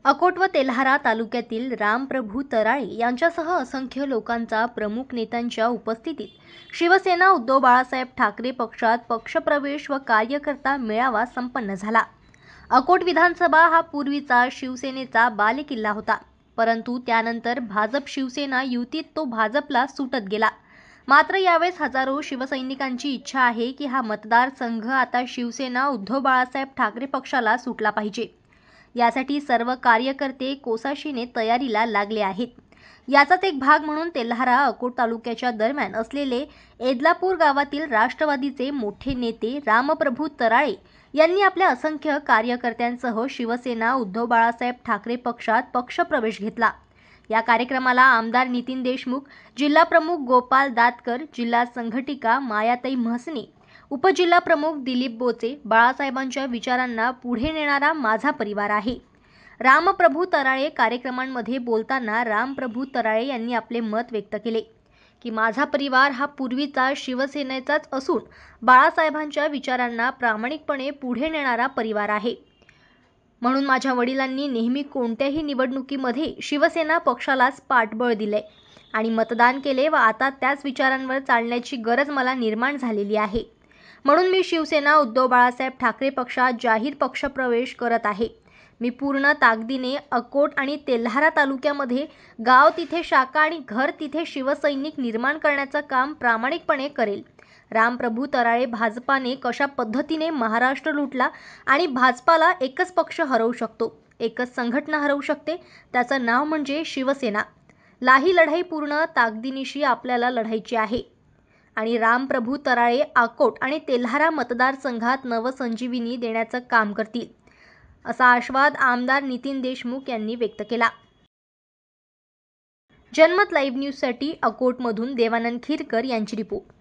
अकोट व तेल्हारा तालुक्यातील रामप्रभू तराळे यांच्यासह असंख्य लोकांचा प्रमुख नेत्यांच्या उपस्थितीत शिवसेना उद्धव बाळासाहेब ठाकरे पक्षात पक्षप्रवेश व कार्यकर्ता मेळावा संपन्न झाला। अकोट विधानसभा हा पूर्वीचा शिवसेनेचा बालेकिल्ला होता, परंतु त्यानंतर भाजप शिवसेना युतीत तो भाजपला सुटत गेला। मात्र यावेळेस हजारो शिवसैनिकांची इच्छा आहे की हा मतदारसंघ आता शिवसेना उद्धव बाळासाहेब ठाकरे पक्षाला सुटला पाहिजे। यासाठी सर्व कार्यकर्ते कोसाशीने तयारीला लागले आहेत। याचाच एक भाग म्हणून तेल्हारा अकोट तालुक्याच्या दरम्यान असलेले एदलापूर गावातील राष्ट्रवादीचे मोठे नेते रामप्रभू तराळे यांनी आपल्या असंख्य कार्यकर्त्यांसह शिवसेना उद्धव बाळासाहेब ठाकरे पक्षात पक्षप्रवेश घेतला। या कार्यक्रमाला आमदार नितीन देशमुख, जिल्हा प्रमुख गोपाल दातकर, जिल्हा संघटिका मायाताई म्हसने, उपजिल्हा प्रमुख दिलीप बोचे, बाळासाहेबांच्या विचारांना पुढे नेणारा माझा परिवार आहे। रामप्रभू तराळे कार्यक्रमांमध्ये बोलताना रामप्रभू तराळे यांनी आपले मत व्यक्त केले की माझा परिवार हा पूर्वीचा शिवसेनेचाच असून बाळासाहेबांच्या विचारांना प्रामाणिकपणे पुढे नेणारा परिवार आहे। म्हणून माझ्या वडिलांनी नेहमी कोणत्याही निवडणुकीमध्ये शिवसेना पक्षालाच पाठबळ दिले आणि मतदान केले व आता त्याच विचारांवर चालण्याची गरज मला निर्माण झालेली आहे। म्हणून मी शिवसेना उद्धव बाळासाहेब ठाकरे पक्षात जाहीर पक्षप्रवेश करत आहे। मी पूर्ण ताकदीने अकोट आणि तेल्हारा तालुक्यामध्ये गाव तिथे शाखा आणि घर तिथे शिवसैनिक निर्माण करण्याचं काम प्रामाणिकपणे करेल। रामप्रभू तराळे भाजपाने कशा पद्धतीने महाराष्ट्र लुटला आणि भाजपाला एकच पक्ष हरवू शकतो, एकच संघटना हरवू शकते, त्याचं नाव म्हणजे शिवसेना। ही लढाई पूर्ण ताकदीनिशी आपल्याला लढायची आहे आणि रामप्रभू तराळे अकोट आणि तेल्हारा मतदारसंघात नवसंजीवनी देण्याचं काम करतील, असा आश्वासन आमदार नितीन देशमुख यांनी व्यक्त केला। जनमत लाईव्ह न्यूजसाठी अकोटमधून देवानंद खिरकर यांची रिपोर्ट।